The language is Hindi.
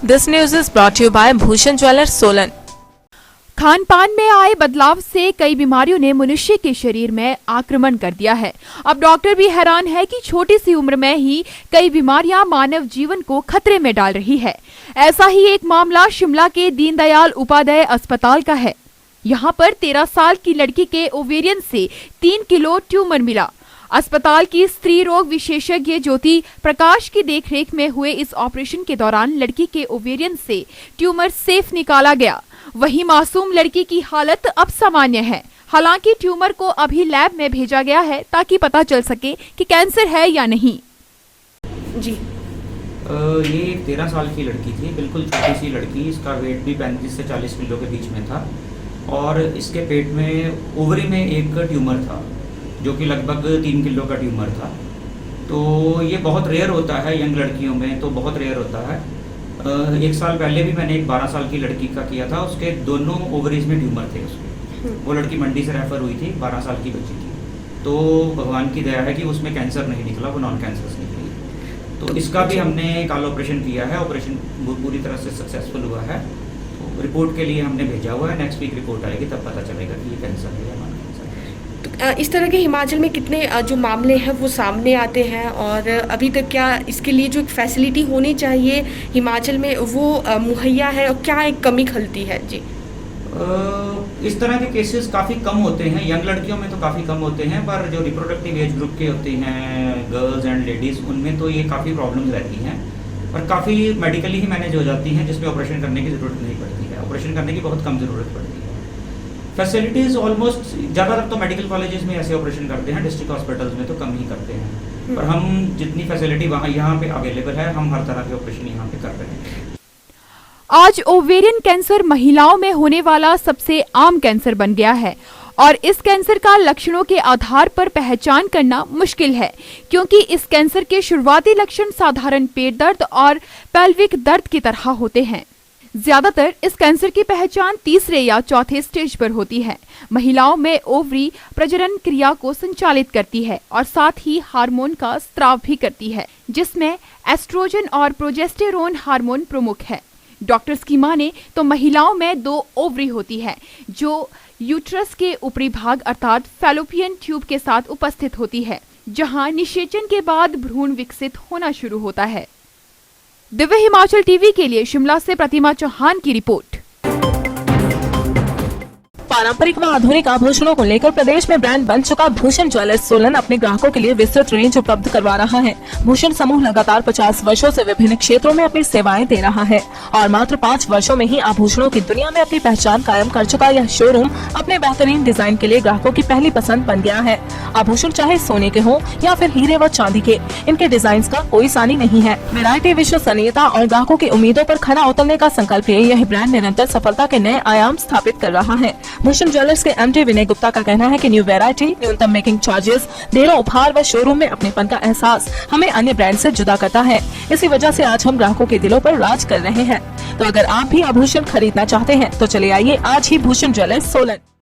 This news is brought to you by Bhushan Jewellers, Solan. Khan पान में आए बदलाव से कई बीमारियों ने मनुष्य के शरीर में आक्रमण कर दिया है। अब डॉक्टर भी हैरान है कि छोटी सी उम्र में ही कई बीमारियां मानव जीवन को खतरे में डाल रही है। ऐसा ही एक मामला शिमला के दीनदयाल उपाध्याय अस्पताल का है। यहां पर 13 साल की लड़की के ओवेरियन से 3 किलो ट्यूमर मिला। अस्पताल की स्त्री रोग विशेषज्ञ ज्योति प्रकाश की देखरेख में हुए इस ऑपरेशन के दौरान लड़की के ओवेरियन से ट्यूमर सेफ निकाला गया। वहीं मासूम लड़की की हालत अब सामान्य है। हालांकि ट्यूमर को अभी लैब में भेजा गया है ताकि पता चल सके कि कैंसर है या नहीं। जी ये 13 साल की लड़की थी, बिल्कुल छोटी सी लड़की। इसका वेट भी 35 से 40 किलो के बीच में था और इसके पेट में ओवरी में एक ट्यूमर था जो कि लगभग 3 किलो का ट्यूमर था। तो ये बहुत रेयर होता है, यंग लड़कियों में तो बहुत रेयर होता है। 1 साल पहले भी मैंने एक 12 साल की लड़की का किया था, उसके दोनों ओवरीज में ट्यूमर थे उसके। वो लड़की मंडी से रेफर हुई थी, 12 साल की बच्ची थी। तो भगवान की दया है कि उसमें कैंसर नहीं निकला, वो नॉन कैंसरस निकली। तो इसका भी हमने कल ऑपरेशन किया है, ऑपरेशन पूरी तरह से सक्सेसफुल हुआ है। तो रिपोर्ट के लिए हमने भेजा हुआ है, नेक्स्ट वीक रिपोर्ट आएगी तब पता चलेगा कि ये कैंसर है या नॉन कैंसर है। इस तरह के हिमाचल में कितने जो मामले हैं वो सामने आते हैं और अभी तक क्या इसके लिए जो एक फैसिलिटी होनी चाहिए हिमाचल में वो मुहैया है और क्या एक कमी खलती है? जी इस तरह के केसेस काफ़ी कम होते हैं, यंग लड़कियों में तो काफ़ी कम होते हैं, पर जो रिप्रोडक्टिव एज ग्रुप के होते हैं गर्ल्स एंड लेडीज़, उनमें तो ये काफ़ी प्रॉब्लम्स रहती हैं और काफ़ी मेडिकली ही मैनेज हो जाती हैं, जिसमें ऑपरेशन करने की ज़रूरत नहीं पड़ती है। ऑपरेशन करने की बहुत कम ज़रूरत पड़ती है। फैसिलिटीज़ ऑलमोस्ट ज़्यादातर तो मेडिकल कॉलेजेस में ऐसे ऑपरेशन करते हैं, डिस्ट्रिक्ट हॉस्पिटल्स में तो कम ही करते हैं। पर हम जितनी फैसिलिटी यहाँ पे अवेलेबल है, हम हर तरह के ऑपरेशन यहाँ पे कर रहे हैं। आज ओवेरियन कैंसर महिलाओं में होने वाला सबसे आम कैंसर बन गया है और इस कैंसर का लक्षणों के आधार पर पहचान करना मुश्किल है, क्योंकि इस कैंसर के शुरुआती लक्षण साधारण पेट दर्द और पेल्विक दर्द की तरह होते हैं। ज्यादातर इस कैंसर की पहचान तीसरे या चौथे स्टेज पर होती है। महिलाओं में ओवरी प्रजनन क्रिया को संचालित करती है और साथ ही हार्मोन का स्राव भी करती है, जिसमें एस्ट्रोजन और प्रोजेस्टेरोन हार्मोन प्रमुख है। डॉक्टर्स की माने तो महिलाओं में 2 ओवरी होती है जो यूट्रस के ऊपरी भाग अर्थात फैलोपियन ट्यूब के साथ उपस्थित होती है, जहां निषेचन के बाद भ्रूण विकसित होना शुरू होता है। दिव्य हिमाचल टीवी के लिए शिमला से प्रतिमा चौहान की रिपोर्ट। पारंपरिक व आधुनिक आभूषणों को लेकर प्रदेश में ब्रांड बन चुका भूषण ज्वेलर्स सोलन अपने ग्राहकों के लिए विस्तृत रेंज उपलब्ध करवा रहा है। भूषण समूह लगातार 50 वर्षों से विभिन्न क्षेत्रों में अपनी सेवाएं दे रहा है और मात्र 5 वर्षों में ही आभूषणों की दुनिया में अपनी पहचान कायम कर चुका यह शोरूम अपने बेहतरीन डिजाइन के लिए ग्राहकों की पहली पसंद बन गया है। आभूषण चाहे सोने के हो या फिर हीरे व चांदी के, इनके डिजाइन का कोई सानी नहीं है। वैरायटी, विश्वसनीयता और ग्राहकों की उम्मीदों पर खरा उतरने का संकल्प लिए यह ब्रांड निरंतर सफलता के नए आयाम स्थापित कर रहा है। भूषण ज्वेलर्स के एमडी विनय गुप्ता का कहना है कि न्यू वैरायटी, न्यूनतम मेकिंग चार्जेस, ढेरों उपहार व शोरूम में अपनेपन का एहसास हमें अन्य ब्रांड से जुदा करता है। इसी वजह से आज हम ग्राहकों के दिलों पर राज कर रहे हैं। तो अगर आप भी आभूषण खरीदना चाहते हैं तो चले आइए आज ही भूषण ज्वेलर्स सोलन।